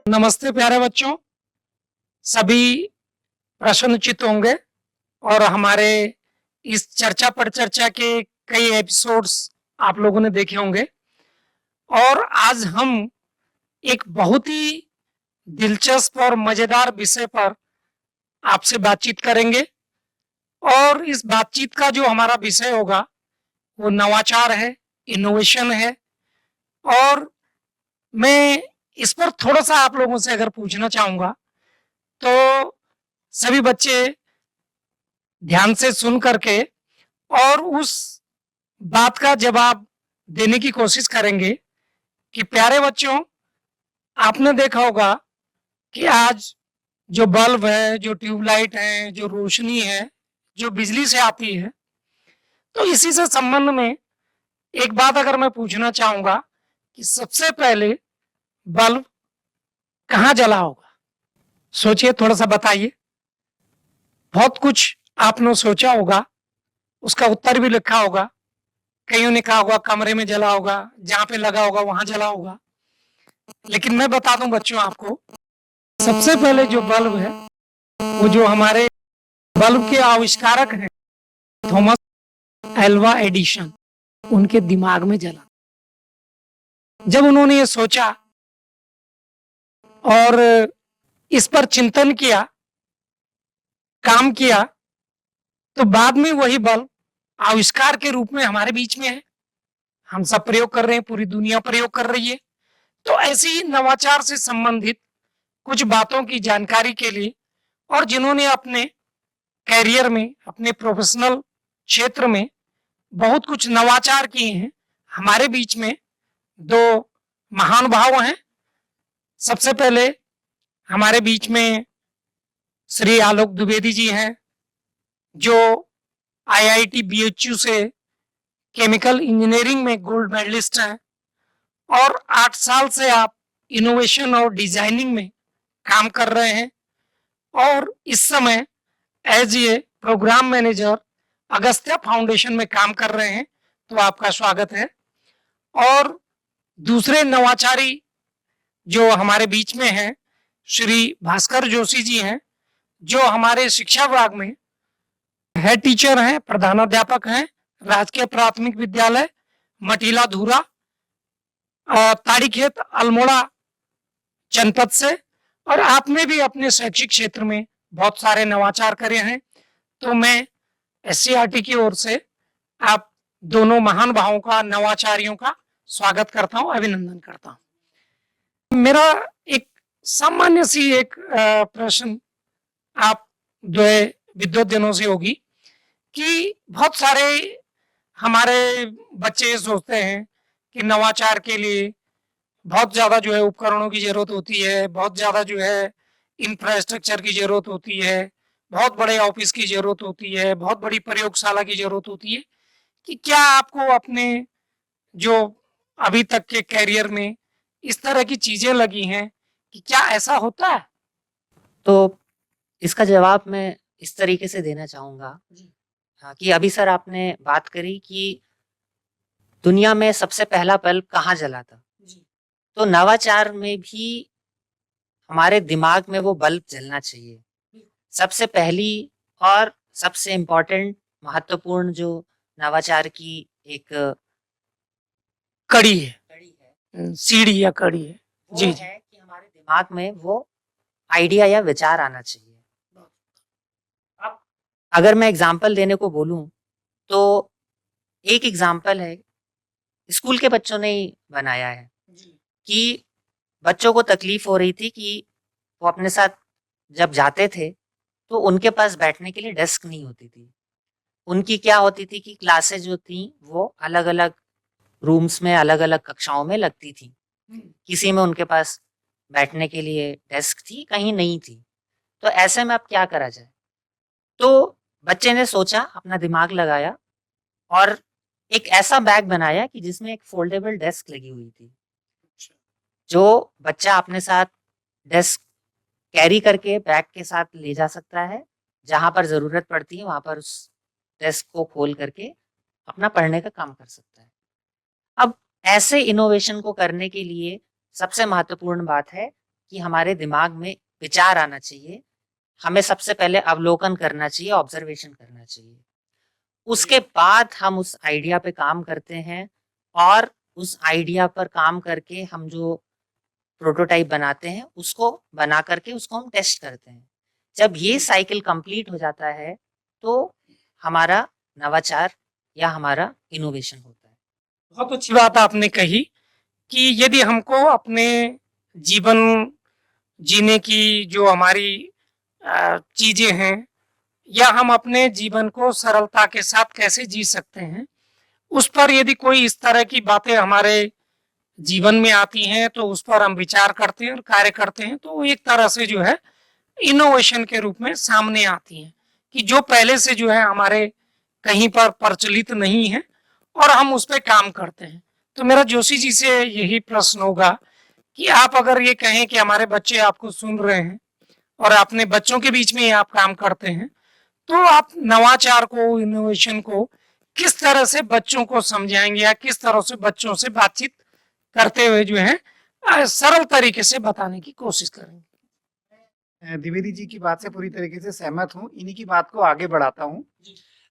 नमस्ते प्यारे बच्चों, सभी प्रसन्नचित्त होंगे और हमारे इस चर्चा पर चर्चा के कई एपिसोड्स आप लोगों ने देखे होंगे। और आज हम एक बहुत ही दिलचस्प और मजेदार विषय पर आपसे बातचीत करेंगे। और इस बातचीत का जो हमारा विषय होगा वो नवाचार है, इनोवेशन है। और मैं इस पर थोड़ा सा आप लोगों से अगर पूछना चाहूंगा तो सभी बच्चे ध्यान से सुन करके और उस बात का जवाब देने की कोशिश करेंगे कि प्यारे बच्चों, आपने देखा होगा कि आज जो बल्ब है, जो ट्यूबलाइट है, जो रोशनी है, जो बिजली से आती है, तो इसी से संबंध में एक बात अगर मैं पूछना चाहूंगा कि सबसे पहले बल्ब कहाँ जला होगा? सोचिए, थोड़ा सा बताइए। बहुत कुछ आपने सोचा होगा, उसका उत्तर भी लिखा होगा। कईयों ने कहा होगा कमरे में जला होगा, जहां पे लगा होगा वहां जला होगा। लेकिन मैं बता दूं बच्चों आपको, सबसे पहले जो बल्ब है वो जो हमारे बल्ब के आविष्कारक हैं थॉमस एल्वा एडिशन, उनके दिमाग में जला। जब उन्होंने ये सोचा और इस पर चिंतन किया, काम किया, तो बाद में वही बल्ब आविष्कार के रूप में हमारे बीच में है। हम सब प्रयोग कर रहे हैं, पूरी दुनिया प्रयोग कर रही है। तो ऐसे ही नवाचार से संबंधित कुछ बातों की जानकारी के लिए और जिन्होंने अपने कैरियर में, अपने प्रोफेशनल क्षेत्र में बहुत कुछ नवाचार किए हैं, हमारे बीच में दो महान भाव हैं। सबसे पहले हमारे बीच में श्री आलोक द्विवेदी जी हैं, जो आईआईटी बीएचयू से केमिकल इंजीनियरिंग में गोल्ड मेडलिस्ट हैं और 8 साल से आप इनोवेशन और डिजाइनिंग में काम कर रहे हैं और इस समय as a program manager Agastya foundation में काम कर रहे हैं। तो आपका स्वागत है। और दूसरे नवाचारी जो हमारे बीच में हैं, श्री भास्कर जोशी जी हैं, जो हमारे शिक्षा विभाग में हेड टीचर हैं, प्रधानाध्यापक हैं, राजकीय प्राथमिक विद्यालय मटीला धूरा, ताड़ीखेत अल्मोड़ा जनपद से। और आपने भी अपने शैक्षिक क्षेत्र में बहुत सारे नवाचार करे हैं। तो मैं एससीईआरटी की ओर से आप दोनों महान भावों का, नवाचारियों का स्वागत करता हूं, अभिनंदन करता हूं। मेरा एक सामान्य सी एक प्रश्न आप जो है विद्वद्जनों से होगी कि बहुत सारे हमारे बच्चे सोचते हैं कि नवाचार के लिए बहुत ज्यादा जो है उपकरणों की जरूरत होती है, बहुत ज्यादा जो है इंफ्रास्ट्रक्चर की जरूरत होती है, बहुत बड़े ऑफिस की जरूरत होती है, बहुत बड़ी प्रयोगशाला की जरूरत होती है। कि क्या आपको अपने जो अभी तक के कैरियर में इस तरह की चीजें लगी हैं कि क्या ऐसा होता है? तो इसका जवाब मैं इस तरीके से देना चाहूंगा कि अभी सर आपने बात करी कि दुनिया में सबसे पहला बल्ब कहाँ जला था। तो नवाचार में भी हमारे दिमाग में वो बल्ब जलना चाहिए। सबसे पहली और सबसे इम्पोर्टेंट, महत्वपूर्ण जो नवाचार की एक कड़ी है, सीढ़ी या कड़ी है, जी जी, है कि हमारे दिमाग में वो आइडिया या विचार आना चाहिए। अब अगर मैं एग्जाम्पल देने को बोलूं तो एक एग्जाम्पल है, स्कूल के बच्चों ने ही बनाया है कि बच्चों को तकलीफ हो रही थी कि वो अपने साथ जब जाते थे तो उनके पास बैठने के लिए डेस्क नहीं होती थी। उनकी क्या होती थी कि क्लासेस जो थी वो अलग अलग रूम्स में, अलग अलग कक्षाओं में लगती थी। किसी में उनके पास बैठने के लिए डेस्क थी, कहीं नहीं थी। तो ऐसे में अब क्या करा जाए? तो बच्चे ने सोचा, अपना दिमाग लगाया और एक ऐसा बैग बनाया कि जिसमें एक फोल्डेबल डेस्क लगी हुई थी, जो बच्चा अपने साथ डेस्क कैरी करके बैग के साथ ले जा सकता है। जहां पर जरूरत पड़ती है वहां पर उस डेस्क को खोल करके अपना पढ़ने का काम कर सकता है। अब ऐसे इनोवेशन को करने के लिए सबसे महत्वपूर्ण बात है कि हमारे दिमाग में विचार आना चाहिए, हमें सबसे पहले अवलोकन करना चाहिए, ऑब्जर्वेशन करना चाहिए। उसके बाद हम उस आइडिया पे काम करते हैं और उस आइडिया पर काम करके हम जो प्रोटोटाइप बनाते हैं उसको बना करके उसको हम टेस्ट करते हैं। जब ये साइकिल कंप्लीट हो जाता है तो हमारा नवाचार या हमारा इनोवेशन होता है। बहुत अच्छी बात आपने कही कि यदि हमको अपने जीवन जीने की जो हमारी चीजें हैं या हम अपने जीवन को सरलता के साथ कैसे जी सकते हैं, उस पर यदि कोई इस तरह की बातें हमारे जीवन में आती हैं तो उस पर हम विचार करते हैं और कार्य करते हैं, तो एक तरह से जो है इनोवेशन के रूप में सामने आती हैं कि जो पहले से जो है हमारे कहीं पर प्रचलित नहीं है और हम उस पर काम करते हैं। तो मेरा जोशी जी से यही प्रश्न होगा कि आप अगर ये कहें कि हमारे बच्चे आपको सुन रहे हैं और अपने बच्चों के बीच में ही आप काम करते हैं, तो आप नवाचार को, इनोवेशन को किस तरह से बच्चों को समझाएंगे या किस तरह से बच्चों से बातचीत करते हुए जो है सरल तरीके से बताने की कोशिश करेंगे? द्विवेदी जी की बात से पूरी तरीके से सहमत हूँ। इन्हीं की बात को आगे बढ़ाता हूँ।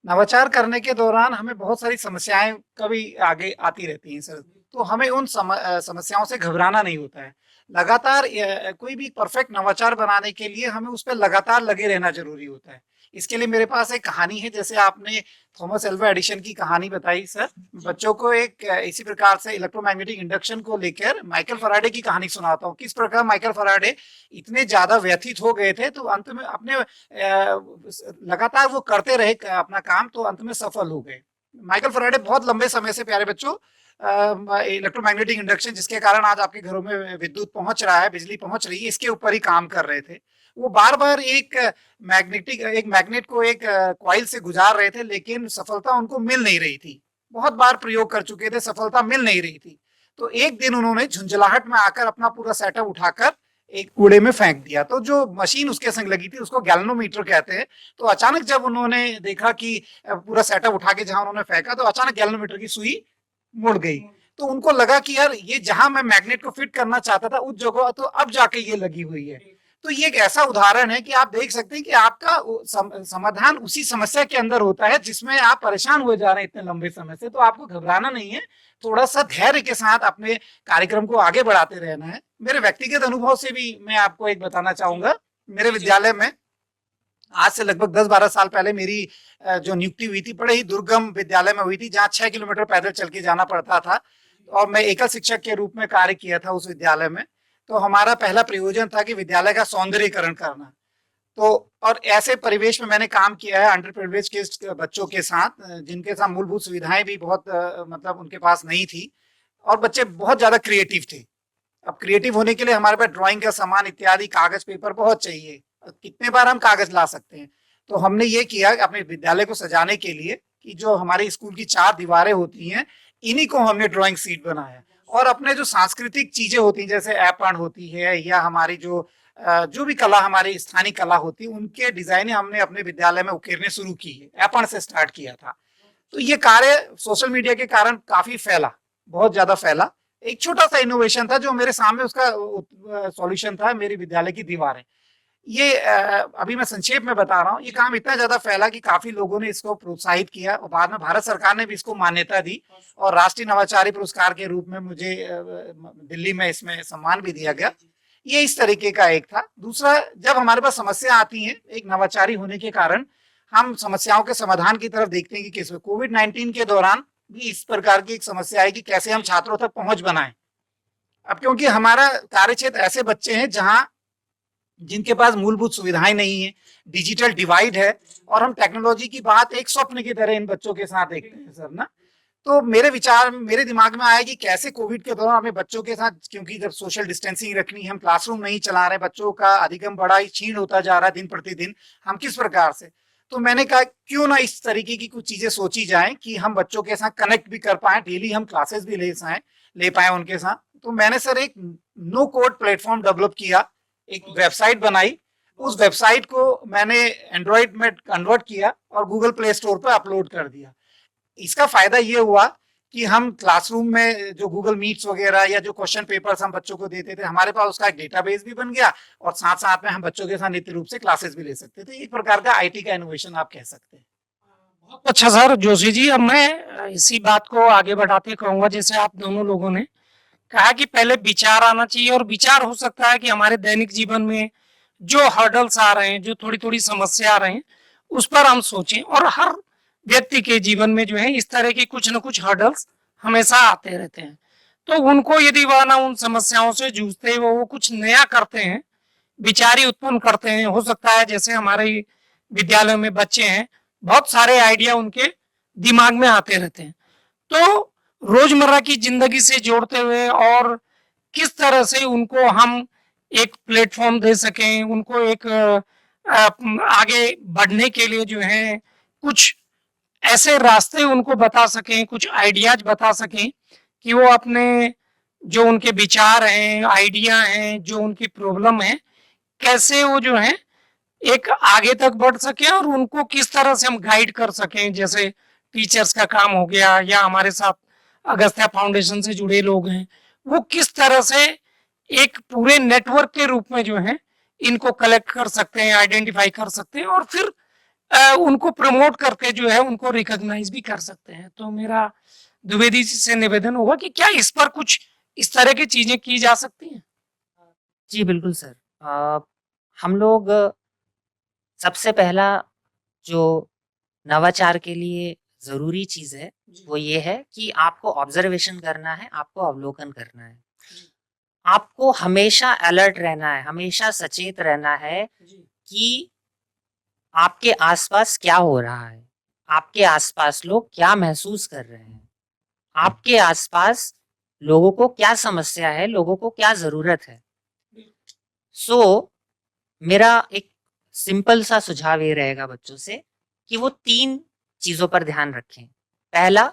नवाचार करने के दौरान हमें बहुत सारी समस्याएं कभी आगे आती रहती हैं सर, तो हमें उन समस्याओं से घबराना नहीं होता है। लगातार कोई भी परफेक्ट नवाचार बनाने के लिए हमें उस पर लगातार लगे रहना जरूरी होता है। इसके लिए मेरे पास एक कहानी है, जैसे आपने थॉमस एल्वा एडिशन की कहानी बताई सर, बच्चों को एक इसी प्रकार से इलेक्ट्रोमैग्नेटिक इंडक्शन को लेकर माइकल फराडे की कहानी सुनाता हूँ। किस प्रकार माइकल फराडे इतने ज्यादा व्यथित हो गए थे तो अंत में अपने लगातार वो करते रहे अपना काम, तो अंत में सफल हो गए। माइकल फराडे बहुत लंबे समय से, प्यारे बच्चों, इलेक्ट्रोमैग्नेटिक इंडक्शन जिसके कारण आज आपके घरों में विद्युत पहुंच रहा है, बिजली पहुंच रही है, इसके ऊपर ही काम कर रहे थे। वो बार बार एक मैग्नेट को एक कॉइल से गुजार रहे थे, लेकिन सफलता उनको मिल नहीं रही थी। बहुत बार प्रयोग कर चुके थे, सफलता मिल नहीं रही थी। तो एक दिन उन्होंने झुंझलाहट में आकर अपना पूरा सेटअप उठाकर एक कूड़े में फेंक दिया। तो जो मशीन उसके संग लगी थी उसको गैल्वेनोमीटर कहते हैं। तो अचानक जब उन्होंने देखा कि पूरा सेटअप उठा के जहां उन्होंने फेंका, तो अचानक गैल्वेनोमीटर की सुई मुड़ गई। तो उनको लगा कि यार ये जहां मैं मैग्नेट को फिट करना चाहता था उस जगह तो अब जाके ये लगी हुई है। तो ये एक ऐसा उदाहरण है कि आप देख सकते हैं कि आपका समाधान उसी समस्या के अंदर होता है जिसमें आप परेशान हुए जा रहे हैं इतने लंबे समय से। तो आपको घबराना नहीं है, थोड़ा सा धैर्य के साथ अपने कार्यक्रम को आगे बढ़ाते रहना है। मेरे व्यक्तिगत अनुभव से भी मैं आपको एक बताना चाहूंगा। मेरे विद्यालय में आज से लगभग 10-12 साल पहले मेरी जो नियुक्ति हुई थी, बड़े ही दुर्गम विद्यालय में हुई थी जहाँ 6 किलोमीटर पैदल चल के जाना पड़ता था, और मैं एकल शिक्षक के रूप में कार्य किया था उस विद्यालय में। तो हमारा पहला प्रयोजन था कि विद्यालय का सौंदर्यीकरण करना। तो और ऐसे परिवेश में मैंने काम किया है अंडर प्रिविलेज के बच्चों के साथ, जिनके साथ मूलभूत सुविधाएं भी बहुत मतलब उनके पास नहीं थी, और बच्चे बहुत ज्यादा क्रिएटिव थे। अब क्रिएटिव होने के लिए हमारे पास ड्राइंग का सामान इत्यादि, कागज पेपर बहुत चाहिए। कितने बार हम कागज ला सकते हैं? तो हमने ये किया अपने विद्यालय को सजाने के लिए कि जो हमारे स्कूल की 4 दीवारें होती हैं, इन्हीं को हमने ड्राइंग सीट बनाया। और अपने जो सांस्कृतिक चीजें होती हैं, जैसे ऐपण होती है या हमारी जो भी कला, हमारी स्थानीय कला होती है, उनके डिजाइन हमने अपने विद्यालय में उकेरने शुरू की है। ऐपण से स्टार्ट किया था। तो ये कार्य सोशल मीडिया के कारण काफी फैला, बहुत ज्यादा फैला। एक छोटा सा इनोवेशन था जो मेरे सामने, उसका सॉल्यूशन था मेरी विद्यालय की दीवारें। ये अभी मैं संक्षेप में बता रहा हूँ। ये काम इतना ज्यादा फैला कि काफी लोगों ने इसको प्रोत्साहित किया, और बाद में भारत सरकार ने भी इसको मान्यता दी और राष्ट्रीय नवाचारी पुरस्कार के रूप में मुझे दिल्ली में इसमें सम्मान भी दिया गया। ये इस तरीके का एक था। दूसरा, जब हमारे पास समस्या आती है, एक नवाचारी होने के कारण हम समस्याओं के समाधान की तरफ देखते हैं कि किस कोविड-19 के दौरान भी इस प्रकार की एक समस्या है कि कैसे हम छात्रों तक पहुंच बनाएं। अब क्योंकि हमारा कार्यक्षेत्र ऐसे बच्चे हैं जहां जिनके पास मूलभूत सुविधाएं नहीं है, डिजिटल डिवाइड है, और हम टेक्नोलॉजी की बात एक स्वप्न की तरह इन बच्चों के साथ देखते हैं सर ना। तो मेरे दिमाग में आया कि कैसे कोविड के दौरान हमें बच्चों के साथ, क्योंकि जब सोशल डिस्टेंसिंग रखनी है, हम क्लासरूम नहीं चला रहे, बच्चों का अधिगम बड़ा ही क्षीण होता जा रहा है दिन प्रतिदिन, हम किस प्रकार से। तो मैंने कहा क्यों ना इस तरीके की कुछ चीजें सोची जाए कि हम बच्चों के साथ कनेक्ट भी कर पाए, डेली हम क्लासेस भी ले पाए उनके साथ। तो मैंने सर एक नो कोड प्लेटफॉर्म डेवलप किया, एक वेबसाइट बनाई। उस वेबसाइट को मैंने एंड्रॉइड में कन्वर्ट किया और गूगल प्ले स्टोर पर अपलोड कर दिया। इसका फायदा ये हुआ कि हम क्लासरूम में जो गूगल मीट्स वगैरह या जो क्वेश्चन पेपर्स हम बच्चों को देते थे, हमारे पास उसका एक डेटाबेस भी बन गया और साथ साथ में हम बच्चों के साथ नित्य रूप से क्लासेस भी ले सकते थे। एक प्रकार का आईटी का इनोवेशन आप कह सकते हैं। बहुत अच्छा सर जोशी जी। अब मैं इसी बात को आगे बढ़ाते कहूंगा, जैसे आप दोनों लोगों ने कहा कि पहले विचार आना चाहिए, और विचार हो सकता है कि हमारे दैनिक जीवन में जो हर्डल्स आ रहे हैं, जो थोड़ी थोड़ी समस्या आ रहे हैं, उस पर हम सोचें। और हर व्यक्ति के जीवन में जो है इस तरह के कुछ न कुछ हर्डल्स हमेशा आते रहते हैं। तो उनको यदि वह ना उन समस्याओं से जूझते हुए वो कुछ नया करते हैं, विचारी उत्पन्न करते हैं, हो सकता है जैसे हमारे विद्यालय में बच्चे हैं, बहुत सारे आइडिया उनके दिमाग में आते रहते हैं। तो रोजमर्रा की जिंदगी से जोड़ते हुए और किस तरह से उनको हम एक प्लेटफॉर्म दे सकें, उनको एक आगे बढ़ने के लिए जो है कुछ ऐसे रास्ते उनको बता सकें, कुछ आइडियाज बता सकें कि वो अपने जो उनके विचार हैं, आइडिया हैं, जो उनकी प्रॉब्लम है, कैसे वो जो है एक आगे तक बढ़ सके और उनको किस तरह से हम गाइड कर सकें। जैसे टीचर्स का काम हो गया, या हमारे साथ अगस्त्या फाउंडेशन से जुड़े लोग हैं, वो किस तरह से एक पूरे नेटवर्क के रूप में जो है इनको कलेक्ट कर सकते हैं, आइडेंटिफाई कर सकते हैं, और फिर उनको प्रमोट करके जो है उनको रिकॉग्नाइज भी कर सकते हैं। तो मेरा द्विवेदी जी से निवेदन होगा कि क्या इस पर कुछ इस तरह की चीजें की जा सकती हैं? जी बिल्कुल सर। हम लोग सबसे पहला जो नवाचार के लिए ज़रूरी चीज़ है, वो ये है कि आपको ऑब्जर्वेशन करना है, आपको अवलोकन करना है। आपको हमेशा अलर्ट रहना है, हमेशा सचेत रहना है कि आपके आसपास क्या हो रहा है, आपके आसपास लोग क्या महसूस कर रहे हैं, आपके आसपास लोगों को क्या समस्या है, लोगों को क्या ज़रूरत है। मेरा एक सिंपल सा सुझाव ये रहेगा बच्चों से कि वो 3 चीज़ों पर ध्यान रखें। पहला,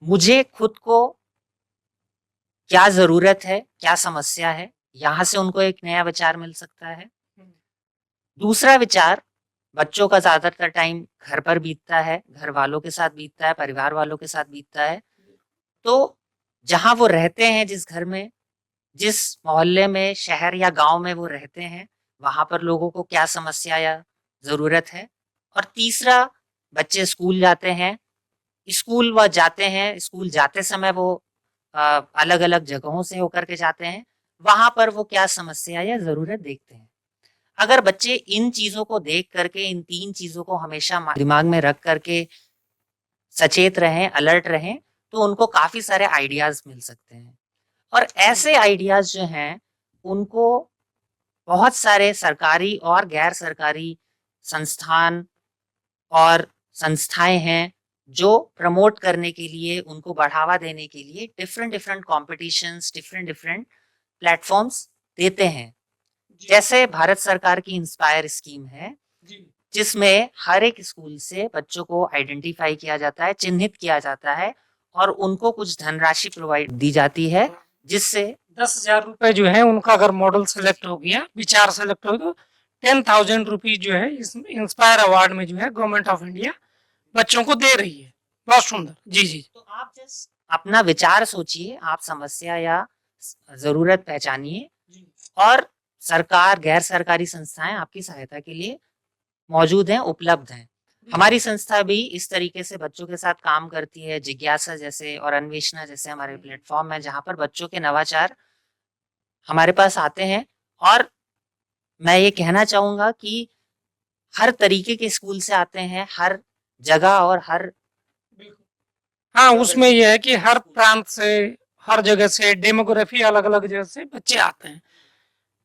मुझे खुद को क्या ज़रूरत है, क्या समस्या है, यहाँ से उनको एक नया विचार मिल सकता है। दूसरा विचार, बच्चों का ज़्यादातर टाइम घर पर बीतता है, घर वालों के साथ बीतता है, परिवार वालों के साथ बीतता है। तो जहाँ वो रहते हैं, जिस घर में, जिस मोहल्ले में, शहर या गाँव में वो रहते हैं, वहाँ पर लोगों को क्या समस्या या ज़रूरत है। और तीसरा, बच्चे स्कूल जाते हैं, स्कूल वह जाते हैं, स्कूल जाते समय वो अलग-अलग जगहों से होकर के जाते हैं, वहाँ पर वो क्या समस्या या ज़रूरत देखते हैं। अगर बच्चे इन चीज़ों को देख करके, इन 3 चीज़ों को हमेशा दिमाग में रख करके सचेत रहें, अलर्ट रहें, तो उनको काफ़ी सारे आइडियाज़ मिल सकते हैं। और ऐसे आइडियाज़ जो हैं, उनको बहुत सारे सरकारी और गैर सरकारी संस्थान और संस्थाएं हैं, जो प्रमोट करने के लिए, उनको बढ़ावा देने के लिए डिफरेंट कॉम्पिटिशन्स, डिफरेंट प्लेटफॉर्म्स देते हैं। जैसे भारत सरकार की इंस्पायर स्कीम है, जिसमें हर एक स्कूल से बच्चों को आइडेंटिफाई किया जाता है, चिन्हित किया जाता है, और उनको कुछ धनराशि प्रोवाइड दी जाती है, जिससे 10,000 रुपए जो है उनका अगर मॉडल सेलेक्ट हो गया, विचार सेलेक्ट हो, तो 10,000 रुपीज जो है इस इंस्पायर अवार्ड में जो है गवर्नमेंट ऑफ इंडिया बच्चों को दे रही है। बहुत सुंदर। जी जी। तो आप जस्ट अपना विचार सोचिए, आप समस्या या जरूरत पहचानिए, और सरकार, गैर सरकारी संस्थाएं आपकी सहायता के लिए मौजूद हैं, उपलब्ध हैं। हमारी संस्था भी इस तरीके से बच्चों के साथ काम करती है। जिज्ञासा जैसे और अन्वेषणा जैसे हमारे प्लेटफॉर्म है, जहाँ पर बच्चों के नवाचार हमारे पास आते हैं। और मैं ये कहना चाहूँगा कि हर तरीके के स्कूल से आते हैं, हर जगह और हर हाँ, उसमें यह है कि हर प्रांत से, हर जगह से, डेमोग्राफी अलग अलग जगह से बच्चे आते हैं।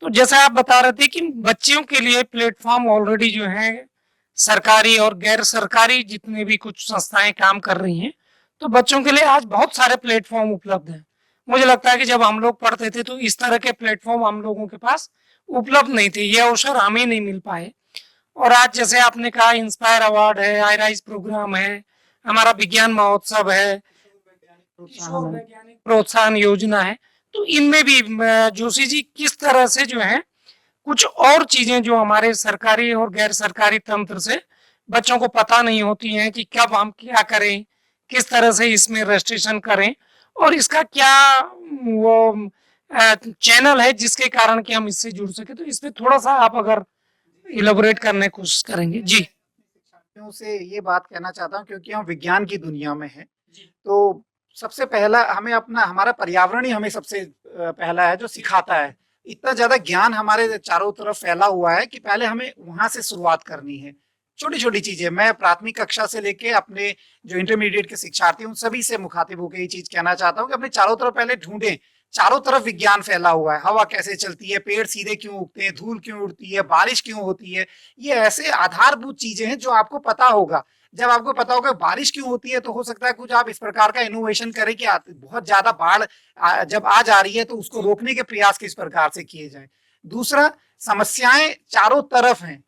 तो जैसा आप बता रहे थे कि बच्चों के लिए प्लेटफॉर्म ऑलरेडी जो है सरकारी और गैर सरकारी जितने भी कुछ संस्थाएं काम कर रही हैं, तो बच्चों के लिए आज बहुत सारे प्लेटफॉर्म उपलब्ध हैं। मुझे लगता है कि जब हम लोग पढ़ते थे तो इस तरह के प्लेटफॉर्म हम लोगों के पास उपलब्ध नहीं थे, ये अवसर हमें नहीं मिल पाए। और आज जैसे आपने कहा इंस्पायर अवार्ड है, आईराइज प्रोग्राम है, हमारा विज्ञान महोत्सव है, किशोर वैज्ञानिक प्रोत्साहन योजना है, तो इनमें भी जोशी जी किस तरह से जो है कुछ और चीजें जो हमारे सरकारी और गैर सरकारी तंत्र से बच्चों को पता नहीं होती हैं कि कब हम क्या करें, किस तरह से इसमें रजिस्ट्रेशन करें और इसका क्या वो चैनल है जिसके कारण कि हम इससे जुड़ सके, तो इस पे थोड़ा सा आप अगर इलेबोरेट करने की कोशिश करेंगे। जी शिक्षार्थियों से ये बात कहना चाहता हूँ, क्योंकि हम विज्ञान की दुनिया में हैं, तो सबसे पहला हमें अपना हमारा पर्यावरण ही हमें सबसे पहला है जो सिखाता है। इतना ज्यादा ज्ञान हमारे चारों तरफ फैला हुआ है कि पहले हमें वहां से शुरुआत करनी है। छोटी छोटी चीजें, मैं प्राथमिक कक्षा से लेके अपने जो इंटरमीडिएट के शिक्षार्थी उन सभी से मुखातिब होकर ये चीज कहना चाहता हूँ कि अपने चारों तरफ पहले ढूंढें। चारों तरफ विज्ञान फैला हुआ है, हवा कैसे चलती है, पेड़ सीधे क्यों उगते हैं, धूल क्यों उड़ती है, बारिश क्यों होती है। ये ऐसे आधारभूत चीजें हैं जो आपको पता होगा। जब आपको पता होगा बारिश क्यों होती है, तो हो सकता है कुछ आप इस प्रकार का इनोवेशन करें कि बहुत ज्यादा बाढ़ जब आ जा रही है तो उसको रोकने के प्रयास किस प्रकार से किए जाए। दूसरा, समस्याएं चारों तरफ हैं,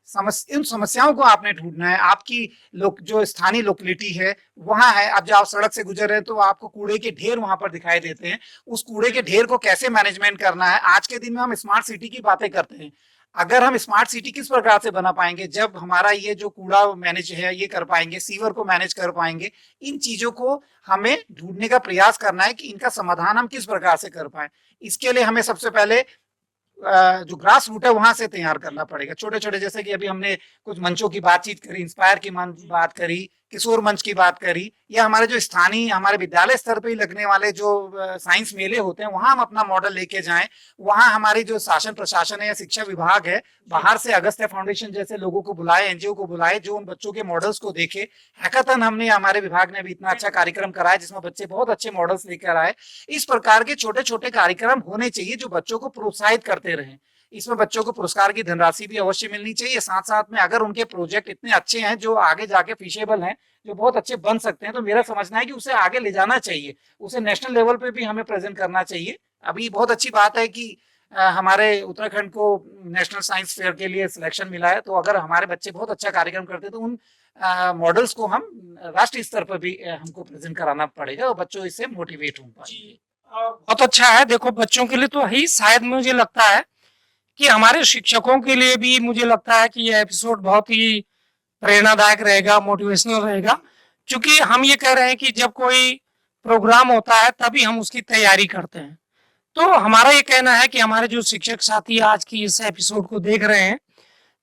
इन समस्याओं को आपने ढूंढना है। आपकी जो स्थानीय लोकेलिटी है वहां है, अब जब आप सड़क से गुजर रहे हैं तो आपको कूड़े के ढेर वहां पर दिखाई देते हैं। उस कूड़े के ढेर को कैसे मैनेजमेंट करना है। आज के दिन में हम स्मार्ट सिटी की बातें करते हैं, अगर हम स्मार्ट सिटी किस प्रकार से बना पाएंगे, जब हमारा ये जो कूड़ा मैनेज है ये कर पाएंगे, सीवर को मैनेज कर पाएंगे। इन चीजों को हमें ढूंढने का प्रयास करना है कि इनका समाधान हम किस प्रकार से कर पाए। इसके लिए हमें सबसे पहले जो ग्रास रूट है वहां से तैयार करना पड़ेगा। छोटे छोटे, जैसे कि अभी हमने कुछ मंचों की बातचीत करी, इंस्पायर की बात करी, किशोर मंच की बात करी, या हमारे जो स्थानीय हमारे विद्यालय स्तर पे ही लगने वाले जो साइंस मेले होते हैं वहां हम अपना मॉडल लेके जाएं। वहां हमारी जो शासन प्रशासन है या शिक्षा विभाग है, बाहर से अगस्त्य फाउंडेशन जैसे लोगों को बुलाए, एनजीओ को बुलाए, जो उन बच्चों के मॉडल्स को देखे। हैकाथन हमने, हमारे विभाग ने अभी इतना अच्छा कार्यक्रम कराया जिसमें बच्चे बहुत अच्छे मॉडल्स लेकर आए। इस प्रकार के छोटे छोटे कार्यक्रम होने चाहिए जो बच्चों को प्रोत्साहित करते रहें। इसमें बच्चों को पुरस्कार की धनराशि भी अवश्य मिलनी चाहिए। साथ साथ में अगर उनके प्रोजेक्ट इतने अच्छे हैं जो आगे जाके फीसेबल हैं, जो बहुत अच्छे बन सकते हैं, तो मेरा समझना है कि उसे आगे ले जाना चाहिए, उसे नेशनल लेवल पे भी हमें प्रेजेंट करना चाहिए। अभी बहुत अच्छी बात है कि हमारे उत्तराखंड को नेशनल साइंस फेयर के लिए सिलेक्शन मिला है, तो अगर हमारे बच्चे बहुत अच्छा कार्यक्रम करते हैं तो उन मॉडल्स को हम राष्ट्रीय स्तर पर भी हमको प्रेजेंट कराना पड़ेगा और बच्चों इससे मोटिवेट हो पाएंगे। बहुत अच्छा है। देखो, बच्चों के लिए तो ही शायद मुझे लगता है कि हमारे शिक्षकों के लिए भी मुझे लगता है कि ये एपिसोड बहुत ही प्रेरणादायक रहेगा, मोटिवेशनल रहेगा, क्योंकि हम ये कह रहे हैं कि जब कोई प्रोग्राम होता है तभी हम उसकी तैयारी करते हैं। तो हमारा ये कहना है कि हमारे जो शिक्षक साथी आज की इस एपिसोड को देख रहे हैं,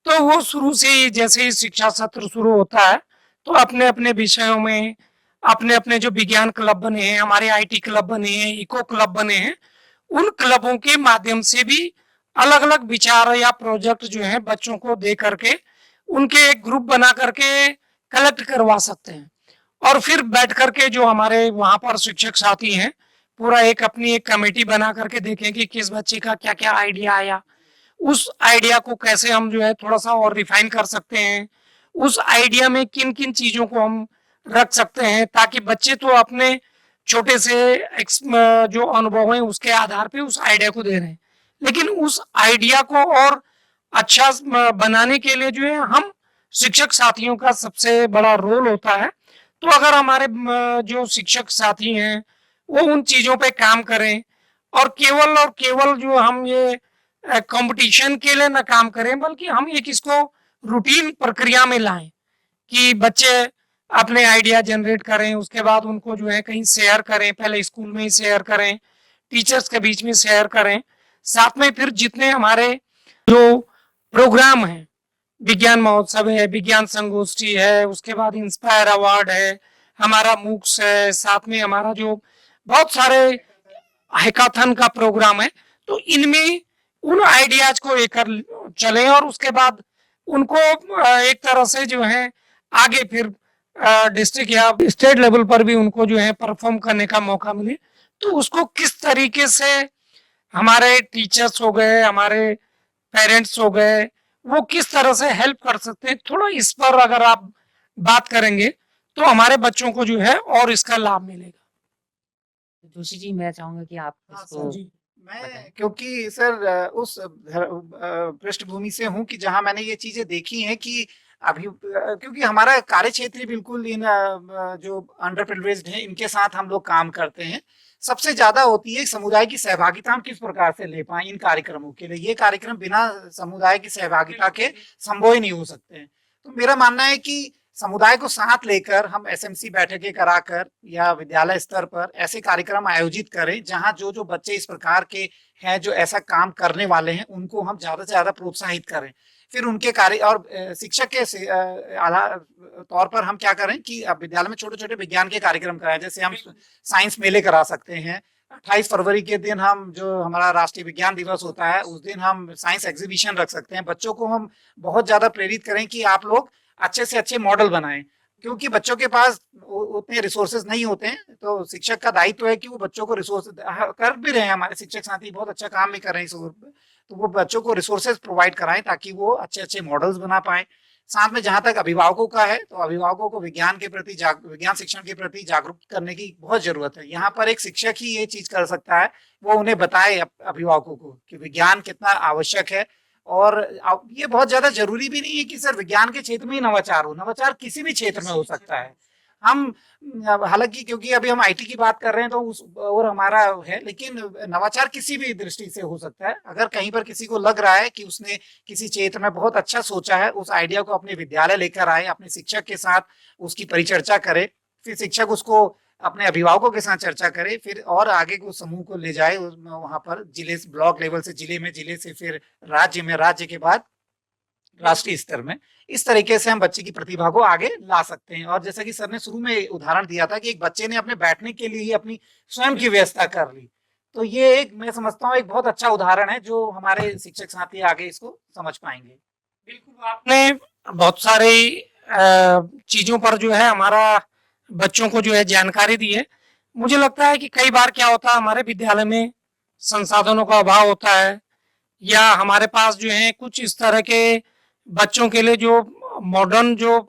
तो वो शुरू से ही जैसे ही शिक्षा सत्र शुरू होता है तो अपने अपने विषयों में अपने अपने जो विज्ञान क्लब बने हैं, हमारे आईटी क्लब बने हैं, इको क्लब बने हैं, उन क्लबों के माध्यम से भी अलग अलग विचार या प्रोजेक्ट जो है बच्चों को दे करके उनके एक ग्रुप बना करके कलेक्ट करवा सकते हैं। और फिर बैठ करके जो हमारे वहां पर शिक्षक साथी हैं, पूरा एक अपनी एक कमेटी बना करके देखें कि किस बच्चे का क्या क्या आइडिया आया, उस आइडिया को कैसे हम जो है थोड़ा सा और रिफाइन कर सकते हैं, उस आइडिया में किन किन चीजों को हम रख सकते हैं, ताकि बच्चे तो अपने छोटे से जो अनुभव है उसके आधार पे उस आइडिया को दे रहे हैं, लेकिन उस आइडिया को और अच्छा बनाने के लिए जो है हम शिक्षक साथियों का सबसे बड़ा रोल होता है। तो अगर हमारे जो शिक्षक साथी हैं वो उन चीजों पे काम करें और केवल जो हम ये कंपटीशन के लिए ना काम करें, बल्कि हम एक इसको रूटीन प्रक्रिया में लाएं कि बच्चे अपने आइडिया जनरेट करें, उसके बाद उनको जो है कहीं शेयर करें, पहले स्कूल में ही शेयर करें, टीचर्स के बीच में शेयर करें, साथ में फिर जितने हमारे जो प्रोग्राम है, विज्ञान महोत्सव है, विज्ञान संगोष्ठी है, उसके बाद इंस्पायर अवार्ड है, हमारा मूक्स है, साथ में हमारा जो बहुत सारे हैकाथन का प्रोग्राम है, तो इनमें उन आइडियाज को लेकर चले और उसके बाद उनको एक तरह से जो है आगे फिर डिस्ट्रिक्ट या स्टेट लेवल पर भी उनको जो है परफॉर्म करने का मौका मिले। तो उसको किस तरीके से हमारे टीचर्स हो गए, हमारे पेरेंट्स हो गए, वो किस तरह से हेल्प कर सकते हैं, थोड़ा इस पर अगर आप बात करेंगे तो हमारे बच्चों को जो है और इसका लाभ मिलेगा। जोशी जी, मैं चाहूंगा कि आप इसको मैं, क्योंकि सर उस पृष्ठभूमि से हूँ कि जहाँ मैंने ये चीजें देखी हैं कि अभी क्योंकि हमारा कार्य क्षेत्र बिल्कुल इन जो अंडर प्रिविलेज्ड है इनके साथ हम लोग काम करते हैं। सबसे ज्यादा होती है समुदाय की सहभागिता हम किस प्रकार से ले पाए इन कार्यक्रमों के लिए। ये कार्यक्रम बिना समुदाय की सहभागिता के संभव ही नहीं हो सकते हैं। तो मेरा मानना है कि समुदाय को साथ लेकर हम एसएमसी बैठकें कराकर या विद्यालय स्तर पर ऐसे कार्यक्रम आयोजित करें जहां जो बच्चे इस प्रकार के हैं जो ऐसा काम करने वाले हैं उनको हम ज्यादा से ज्यादा प्रोत्साहित करें। फिर उनके कार्य और शिक्षक के तौर पर हम क्या करें कि अब विद्यालय में छोटे छोटे विज्ञान के कार्यक्रम कराएं, जैसे हम साइंस मेले करा सकते हैं। 28 फरवरी के दिन हम जो हमारा राष्ट्रीय विज्ञान दिवस होता है उस दिन हम साइंस एग्जीबिशन रख सकते हैं। बच्चों को हम बहुत ज्यादा प्रेरित करें कि आप लोग अच्छे से अच्छे मॉडल बनाएं, क्योंकि बच्चों के पास उतने रिसोर्सेज नहीं होते हैं। तो शिक्षक का दायित्व है कि वो बच्चों को रिसोर्स कर भी रहे हैं, हमारे शिक्षक साथी बहुत अच्छा काम भी कर रहे हैं इस ओर पे, तो वो बच्चों को रिसोर्सेज प्रोवाइड कराएं ताकि वो अच्छे अच्छे मॉडल्स बना पाए। साथ में जहां तक अभिभावकों का है, तो अभिभावकों को विज्ञान के प्रति विज्ञान शिक्षण के प्रति जागरूक करने की बहुत जरूरत है। यहाँ पर एक शिक्षक ही ये चीज कर सकता है, वो उन्हें बताए अभिभावकों को कि विज्ञान कितना आवश्यक है। और ये बहुत ज्यादा जरूरी भी नहीं है कि सिर्फ विज्ञान के क्षेत्र में ही नवाचार हो, नवाचार किसी भी क्षेत्र में हो सकता है। हम हालांकि क्योंकि अभी हम आईटी की बात कर रहे हैं तो उस और हमारा है, लेकिन नवाचार किसी भी दृष्टि से हो सकता है। अगर कहीं पर किसी को लग रहा है कि उसने किसी क्षेत्र में बहुत अच्छा सोचा है, उस आइडिया को अपने विद्यालय लेकर आए, अपने शिक्षक के साथ उसकी परिचर्चा करे, फिर शिक्षक उसको अपने अभिभावकों के साथ चर्चा करे, फिर और आगे को समूह को ले जाए वहां पर जिले से, ब्लॉक लेवल से जिले में, जिले से फिर राज्य में, राज्य के बाद राष्ट्रीय स्तर में। इस तरीके से हम बच्चे की प्रतिभा को आगे ला सकते हैं। और जैसा कि सर ने शुरू में उदाहरण दिया था कि एक बच्चे ने अपने बैठने के लिए ही अपनी स्वयं की व्यवस्था कर ली, तो ये एक, मैं समझता हूँ, एक बहुत अच्छा उदाहरण है जो हमारे शिक्षक साथी आगे इसको समझ पाएंगे। बिल्कुल, आपने बहुत सारे चीजों पर जो है हमारा बच्चों को जो है जानकारी दी है। मुझे लगता है कि कई बार क्या होता है, हमारे विद्यालय में संसाधनों का अभाव होता है, या हमारे पास जो है कुछ इस तरह के बच्चों के लिए जो मॉडर्न जो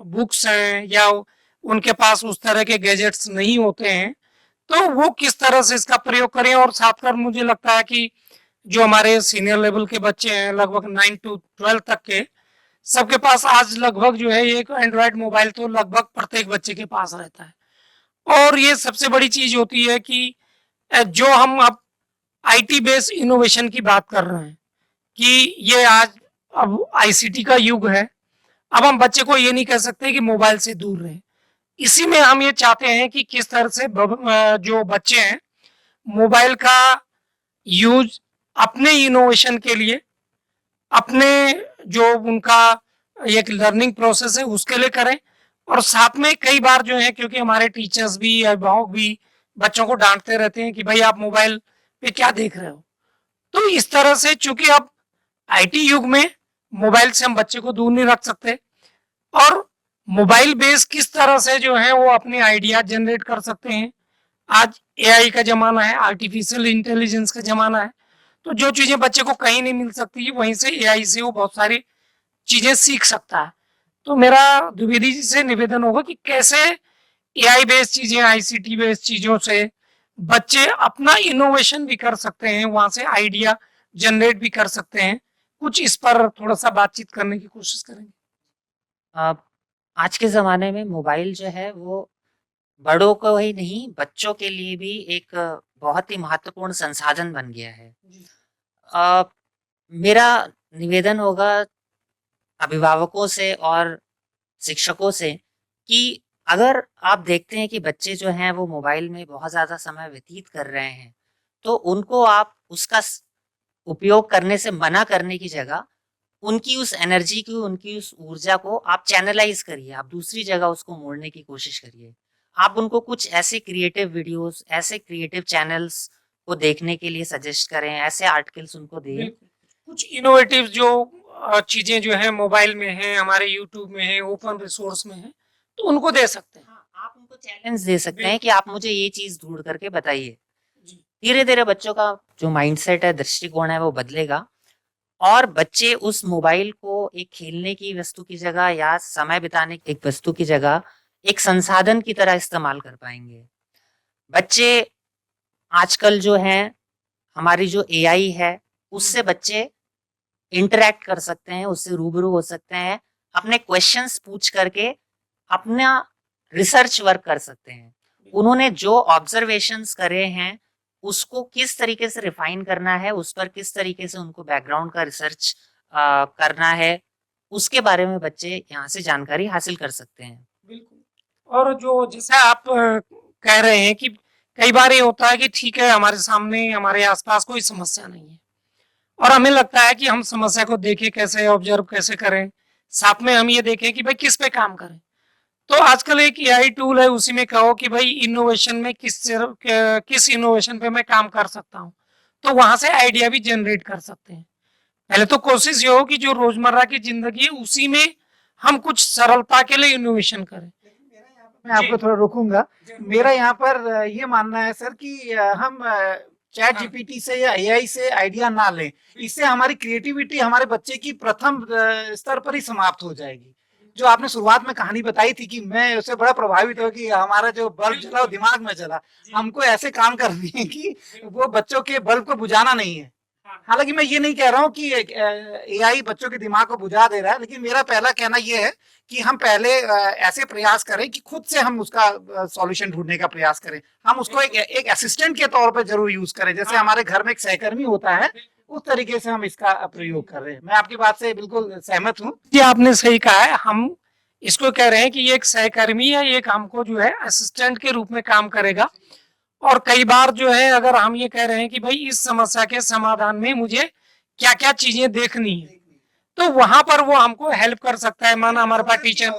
बुक्स हैं या उनके पास उस तरह के गैजेट्स नहीं होते हैं, तो वो किस तरह से इसका प्रयोग करें। और साथ कर मुझे लगता है कि जो हमारे सीनियर लेवल के बच्चे हैं, लगभग 9 to 12 तक के, सबके पास आज लगभग जो है एक एंड्रॉयड मोबाइल तो लगभग प्रत्येक बच्चे के पास रहता है। और ये सबसे बड़ी चीज होती है कि जो हम अब आईटी बेस्ड इनोवेशन की बात कर रहे हैं कि ये आज अब आईसीटी का युग है। अब हम बच्चे को ये नहीं कह सकते कि मोबाइल से दूर रहे। इसी में हम ये चाहते हैं कि किस तरह से जो बच्चे हैं मोबाइल का यूज अपने इनोवेशन के लिए, अपने जो उनका एक लर्निंग प्रोसेस है उसके लिए करें। और साथ में कई बार जो है, क्योंकि हमारे टीचर्स भी, अभिभावक भी बच्चों को डांटते रहते हैं कि भाई आप मोबाइल पे क्या देख रहे हो, तो इस तरह से चूंकि अब आईटी युग में मोबाइल से हम बच्चे को दूर नहीं रख सकते, और मोबाइल बेस किस तरह से जो है वो अपने आइडिया जनरेट कर सकते हैं। आज एआई का जमाना है, आर्टिफिशियल इंटेलिजेंस का जमाना है, तो जो चीजें बच्चे को कहीं नहीं मिल सकती वहीं से एआई से वो बहुत सारी चीजें सीख सकता है। तो मेरा द्विवेदी जी से निवेदन होगा कि कैसे एआई बेस्ड चीजें, आईसीटी बेस्ड चीजों से बच्चे अपना इनोवेशन भी कर सकते हैं, वहां से आइडिया जनरेट भी कर सकते हैं। कुछ इस पर थोड़ा सा बातचीत करने की कोशिश करेंगे। आज के ज़माने में मोबाइल जो है वो बड़ों को ही नहीं, बच्चों के लिए भी एक बहुत ही महत्वपूर्ण संसाधन बन गया है। अ, मेरा निवेदन होगा अभिभावकों से और शिक्षकों से कि अगर आप देखते हैं कि बच्चे जो हैं वो मोबाइल में बहुत ज़्यादा समय व्यतीत कर रहे हैं, तो उनको आप उसका उपयोग करने से मना करने की जगह उनकी उस एनर्जी की, उनकी उस ऊर्जा को आप चैनलाइज करिए, आप दूसरी जगह उसको मोड़ने की कोशिश करिए। आप उनको कुछ ऐसे क्रिएटिव वीडियोस, ऐसे क्रिएटिव चैनल्स को देखने के लिए सजेस्ट करें, ऐसे आर्टिकल्स उनको दें। कुछ इनोवेटिव जो चीजें जो है मोबाइल में है, हमारे यूट्यूब में है, ओपन रिसोर्स में है, तो उनको दे सकते हैं। हाँ, आप उनको चैलेंज दे सकते हैं कि आप मुझे ये चीज ढूंढ करके बताइए। धीरे धीरे बच्चों का जो माइंडसेट है, दृष्टिकोण है, वो बदलेगा और बच्चे उस मोबाइल को एक खेलने की वस्तु की जगह या समय बिताने की एक वस्तु की जगह एक संसाधन की तरह इस्तेमाल कर पाएंगे। बच्चे आजकल जो हैं, हमारी जो एआई है उससे बच्चे इंटरेक्ट कर सकते हैं, उससे रूबरू हो सकते हैं, अपने क्वेश्चंस पूछ करके अपना रिसर्च वर्क कर सकते हैं। उन्होंने जो ऑब्जर्वेशंस करे हैं उसको किस तरीके से रिफाइन करना है, उस पर किस तरीके से उनको बैकग्राउंड का रिसर्च करना है, उसके बारे में बच्चे यहाँ से जानकारी हासिल कर सकते हैं। बिल्कुल। और जो जैसा आप कह रहे हैं कि कई बार ये होता है कि ठीक है, हमारे सामने हमारे आसपास कोई समस्या नहीं है और हमें लगता है कि हम समस्या को देखें कैसे, ऑब्जर्व कैसे करें, साथ में हम ये देखें कि भाई किस पे काम करें। तो आजकल एक एआई टूल है, उसी में कहो कि भाई इनोवेशन में किस इनोवेशन पे मैं काम कर सकता हूँ, तो वहां से आइडिया भी जनरेट कर सकते हैं। पहले तो कोशिश ये हो कि जो रोजमर्रा की जिंदगी है उसी में हम कुछ सरलता के लिए इनोवेशन करें। मैं आपको थोड़ा रोकूंगा। मेरा यहाँ पर ये मानना है सर कि हम चैट जीपीटी से या एआई से आइडिया ना लें, इससे हमारी क्रिएटिविटी हमारे बच्चे की प्रथम स्तर पर ही समाप्त हो जाएगी। जो आपने शुरुआत में कहानी बताई थी कि मैं उससे बड़ा प्रभावित हुआ कि हमारा जो बल्ब जला वो दिमाग में जला। हमको ऐसे काम करने हैं कि वो बच्चों के बल्ब को बुझाना नहीं है। हालांकि मैं ये नहीं कह रहा हूँ कि एआई बच्चों के दिमाग को बुझा दे रहा है, लेकिन मेरा पहला कहना ये है कि हम पहले ऐसे प्रयास करें कि खुद से हम उसका सॉल्यूशन ढूंढने का प्रयास करें। हम उसको एक असिस्टेंट के तौर पर जरूर यूज करें, जैसे हमारे घर में एक सहकर्मी होता है, उस तरीके से हम इसका प्रयोग कर रहे हैं। मैं आपकी बात से बिल्कुल सहमत हूँ। जी, आपने सही कहा है। हम इसको कह रहे हैं कि ये एक सहकर्मी है, ये हमको जो है असिस्टेंट के रूप में काम करेगा। और कई बार जो है अगर हम ये कह रहे हैं कि भाई इस समस्या के समाधान में मुझे क्या क्या चीजें देखनी है, तो वहां पर वो हमको हेल्प कर सकता है। माना हमारे पास टीचर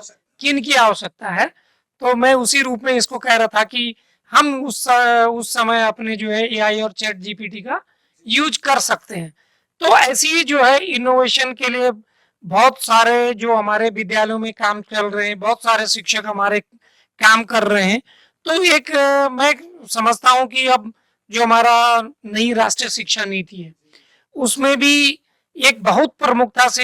किन की आवश्यकता है, तो मैं उसी रूप में इसको कह रहा था कि हम उस समय अपने जो है एआई और चैट जीपीटी का यूज कर सकते हैं। तो ऐसी ही जो है इनोवेशन के लिए बहुत सारे जो हमारे विद्यालयों में काम चल रहे हैं, बहुत सारे शिक्षक हमारे काम कर रहे हैं। तो एक मैं समझता हूँ कि अब जो हमारा नई राष्ट्रीय शिक्षा नीति है उसमें भी एक बहुत प्रमुखता से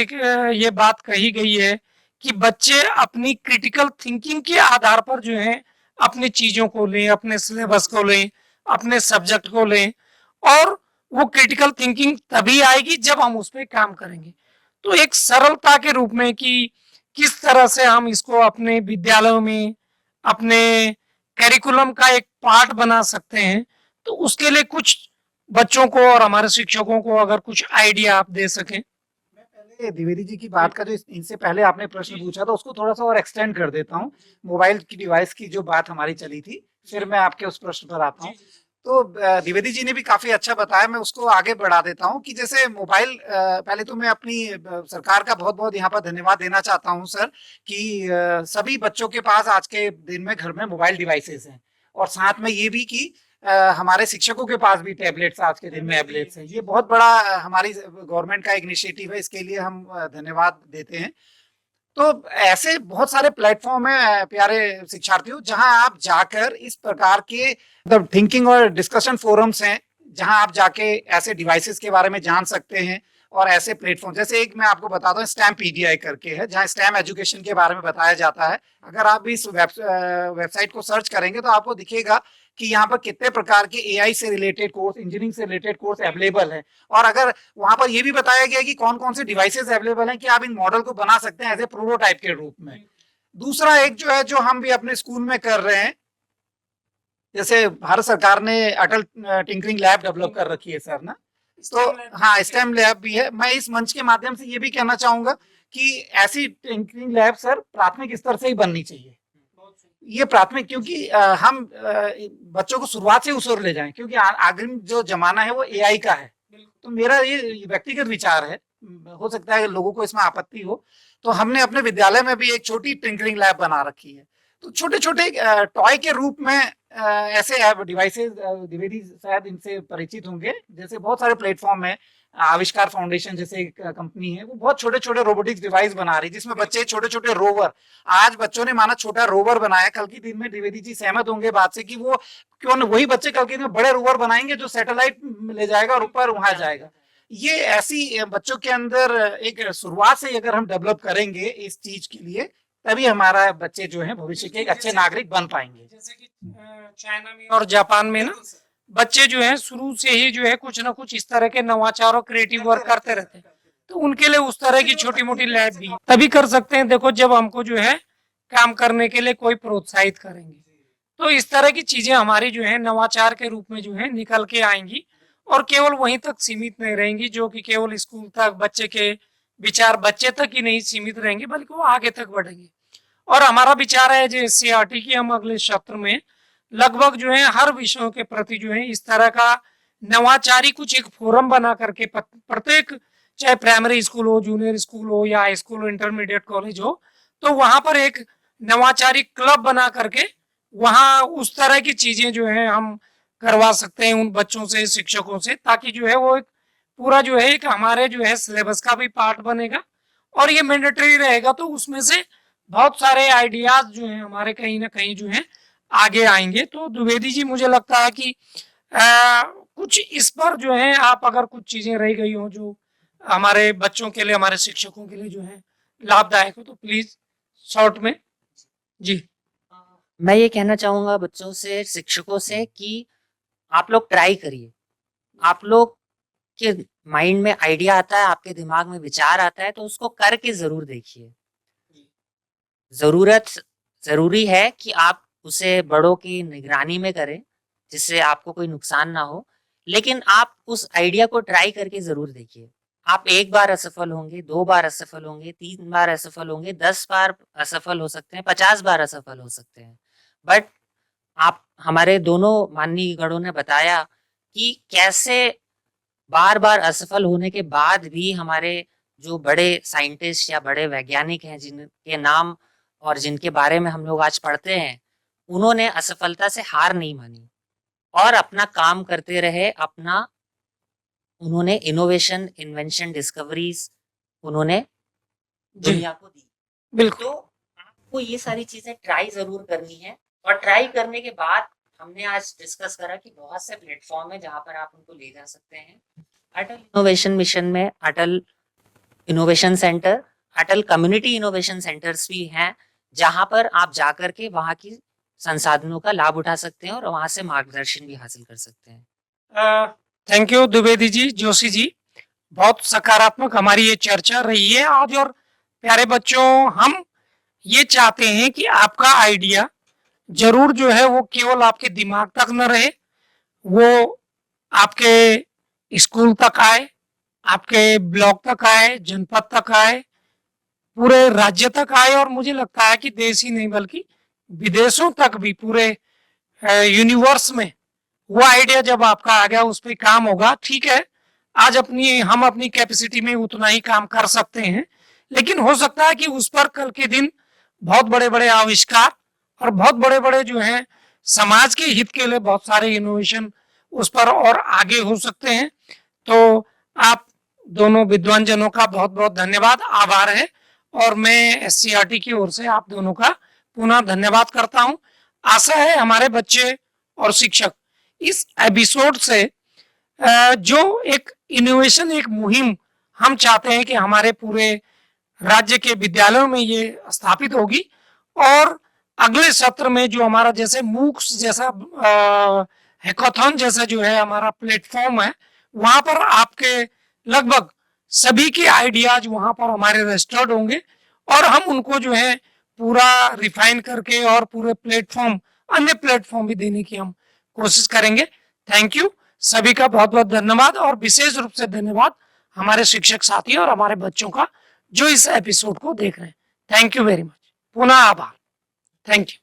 ये बात कही गई है कि बच्चे अपनी क्रिटिकल थिंकिंग के आधार पर जो है अपनी चीजों को लें, अपने सिलेबस को लें, अपने सब्जेक्ट को लें। और वो क्रिटिकल थिंकिंग तभी आएगी जब हम उस पर काम करेंगे। तो एक सरलता के रूप में कि किस तरह से हम इसको अपने विद्यालयों में अपने करिकुलम का एक पार्ट बना सकते हैं, तो उसके लिए कुछ बच्चों को और हमारे शिक्षकों को अगर कुछ आइडिया आप दे सकें। मैं पहले द्विवेदी जी की बात का जो इनसे पहले आपने प्रश्न पूछा था उसको थोड़ा सा और एक्सटेंड कर देता हूँ। मोबाइल की डिवाइस की जो बात हमारी चली थी, फिर मैं आपके उस प्रश्न पर आता हूँ। तो द्विवेदी जी ने भी काफी अच्छा बताया, मैं उसको आगे बढ़ा देता हूँ कि जैसे मोबाइल, पहले तो मैं अपनी सरकार का बहुत बहुत यहाँ पर धन्यवाद देना चाहता हूँ सर कि सभी बच्चों के पास आज के दिन में घर में मोबाइल डिवाइसेस हैं, और साथ में ये भी कि हमारे शिक्षकों के पास भी टैबलेट्स आज के दिन में टैबलेट्स हैं। ये बहुत बड़ा हमारी गवर्नमेंट का इनिशिएटिव है, इसके लिए हम धन्यवाद देते हैं। तो ऐसे बहुत सारे प्लेटफॉर्म है प्यारे शिक्षार्थियों, जहां आप जाकर इस प्रकार के मतलब थिंकिंग और डिस्कशन फोरम्स हैं, जहां आप जाके ऐसे डिवाइसेस के बारे में जान सकते हैं। और ऐसे प्लेटफॉर्म जैसे एक मैं आपको बताता हूँ, स्टैम पीडीआई करके है, जहां स्टैम एजुकेशन के बारे में बताया जाता है। अगर आप इस वेबसाइट को सर्च करेंगे तो आपको दिखेगा कि यहाँ पर कितने प्रकार के एआई से रिलेटेड कोर्स, इंजीनियरिंग से रिलेटेड कोर्स अवेलेबल है। और अगर वहां पर यह भी बताया गया कि कौन कौन से डिवाइसेस अवेलेबल हैं कि आप इन मॉडल को बना सकते हैं एज ए प्रोटोटाइप के रूप में। दूसरा एक जो है, जो हम भी अपने स्कूल में कर रहे हैं, जैसे भारत सरकार ने अटल टिंकरिंग लैब डेवलप कर रखी है सर ना, तो हाँ स्टेम लैब भी है। मैं इस मंच के माध्यम से ये भी कहना चाहूंगा कि ऐसी टिंकरिंग लैब सर प्राथमिक स्तर से ही बननी चाहिए। ये प्राथमिक, क्योंकि हम बच्चों को शुरुआत से उस ओर ले जाएं, क्योंकि आगे जो जमाना है वो एआई का है। तो मेरा ये व्यक्तिगत विचार है, हो सकता है लोगों को इसमें आपत्ति हो, तो हमने अपने विद्यालय में भी एक छोटी टिंकरिंग लैब बना रखी है। तो छोटे छोटे टॉय के रूप में ऐसे ऐप डिवाइसेस, द्विवेदी शायद इनसे परिचित होंगे, जैसे बहुत सारे प्लेटफॉर्म है। आविष्कार फाउंडेशन जैसे एक कंपनी है, वो बहुत छोटे छोटे रोबोटिक्स डिवाइस बना रही है, जिसमें बच्चे छोटे छोटे रोवर, आज बच्चों ने माना छोटा रोवर बनाया, कल के दिन में द्विवेदी जी सहमत होंगे बात से कि वो क्यों न वही बच्चे कल के दिन में बड़े रोवर बनाएंगे जो सैटेलाइट ले जाएगा और ऊपर वहां जाएगा। ये ऐसी बच्चों के अंदर एक शुरुआत से अगर हम डेवलप करेंगे इस चीज के लिए, तभी हमारा बच्चे जो है भविष्य के एक अच्छे नागरिक बन पाएंगे। जैसे कि चाइना में और जापान में ना बच्चे जो है शुरू से ही जो है कुछ ना कुछ इस तरह के नवाचार और क्रिएटिव वर्क करते रहते हैं, तो उनके लिए उस तरह की छोटी मोटी लैब भी तभी कर सकते हैं। देखो, जब हमको जो है काम करने के लिए कोई प्रोत्साहित करेंगे, तो इस तरह की चीजें हमारी जो है नवाचार के रूप में जो है निकल के आएंगी और केवल वहीं तक सीमित नहीं रहेंगी, जो कि केवल स्कूल तक बच्चे के विचार बच्चे तक ही नहीं सीमित रहेंगे बल्कि वो आगे तक बढ़ेंगे। और हमारा विचार है जो एससीईआरटी की हम अगले सत्र में लगभग जो है हर विषयों के प्रति जो है इस तरह का नवाचारी कुछ एक फोरम बना करके प्रत्येक, चाहे प्राइमरी स्कूल हो, जूनियर स्कूल हो या हाई स्कूल हो, इंटरमीडिएट कॉलेज हो, तो वहां पर एक नवाचारी क्लब बना करके वहां उस तरह की चीजें जो है हम करवा सकते हैं उन बच्चों से, शिक्षकों से, ताकि जो है वो एक पूरा जो है एक हमारे जो है सिलेबस का भी पार्ट बनेगा और ये मैंडेटरी रहेगा। तो उसमें से बहुत सारे आइडियाज जो है हमारे कहीं ना कहीं जो है आगे आएंगे। तो द्विवेदी जी, मुझे लगता है कि कुछ इस पर जो है आप अगर कुछ चीजें रह गई हो जो हमारे बच्चों के लिए, हमारे शिक्षकों के लिए जो है लाभदायक हो, तो प्लीज शॉर्ट में। जी, मैं ये कहना चाहूंगा बच्चों से, शिक्षकों से कि आप लोग ट्राई करिए। आप लोग के माइंड में आइडिया आता है, आपके दिमाग में विचार आता है, तो उसको करके जरूर देखिए। जरूरी है कि आप उसे बड़ों की निगरानी में करें जिससे आपको कोई नुकसान ना हो, लेकिन आप उस आइडिया को ट्राई करके जरूर देखिए। आप एक बार असफल होंगे, 2 बार असफल होंगे, 3 बार असफल होंगे, 10 बार असफल हो सकते हैं, 50 बार असफल हो सकते हैं, बट आप, हमारे दोनों माननीय गणों ने बताया कि कैसे बार बार असफल होने के बाद भी हमारे जो बड़े साइंटिस्ट या बड़े वैज्ञानिक हैं जिनके नाम और जिनके बारे में हम लोग आज पढ़ते हैं, उन्होंने असफलता से हार नहीं मानी और अपना काम करते रहे। उन्होंने इनोवेशन, इन्वेंशन, डिस्कवरीज उन्होंने दुनिया को दी। बिल्कुल। तो आपको ये सारी चीजें ट्राई जरूर करनी है और ट्राई करने के बाद हमने आज डिस्कस करा कि बहुत से प्लेटफॉर्म है जहां पर आप उनको ले जा सकते हैं। अटल इनोवेशन मिशन में अटल इनोवेशन सेंटर, अटल कम्युनिटी इनोवेशन सेंटर्स भी हैं जहां पर आप जाकर के वहां की संसाधनों का लाभ उठा सकते हैं और वहां से मार्गदर्शन भी हासिल कर सकते हैं। थैंक यू द्विवेदी जी, जोशी जी, बहुत सकारात्मक हमारी ये चर्चा रही है आज। और प्यारे बच्चों, हम ये चाहते हैं कि आपका आइडिया जरूर जो है वो केवल आपके दिमाग तक न रहे, वो आपके स्कूल तक आए, आपके ब्लॉक तक आए, जनपद तक आए, पूरे राज्य तक आए, और मुझे लगता है कि देश ही नहीं बल्कि विदेशों तक भी, पूरे यूनिवर्स में वो आइडिया जब आपका आ गया उस पर काम होगा। ठीक है, आज हम अपनी कैपेसिटी में उतना ही काम कर सकते हैं, लेकिन हो सकता है कि उस पर कल के दिन बहुत बड़े बड़े आविष्कार और बहुत बड़े बड़े जो हैं समाज के हित के लिए बहुत सारे इनोवेशन उस पर और आगे हो सकते हैं। तो आप दोनों विद्वान जनों का बहुत बहुत धन्यवाद, आभार है, और मैं एससीईआरटी की ओर से आप दोनों का पुनः धन्यवाद करता हूं। आशा है हमारे बच्चे और शिक्षक इस एपिसोड से जो एक इनोवेशन, एक मुहिम हम चाहते हैं कि हमारे पूरे राज्य के विद्यालयों में ये स्थापित होगी, और अगले सत्र में जो हमारा जैसे मूक्स जैसा हैकाथॉन जैसा जो है हमारा प्लेटफॉर्म है, वहां पर आपके लगभग सभी के आइडियाज वहां पर हमारे रजिस्टर्ड होंगे और हम उनको जो है पूरा रिफाइन करके और पूरे प्लेटफॉर्म, अन्य प्लेटफॉर्म भी देने की हम कोशिश करेंगे। थैंक यू, सभी का बहुत बहुत धन्यवाद, और विशेष रूप से धन्यवाद हमारे शिक्षक साथी और हमारे बच्चों का जो इस एपिसोड को देख रहे हैं। थैंक यू वेरी मच, पुनः आभार। Thank you.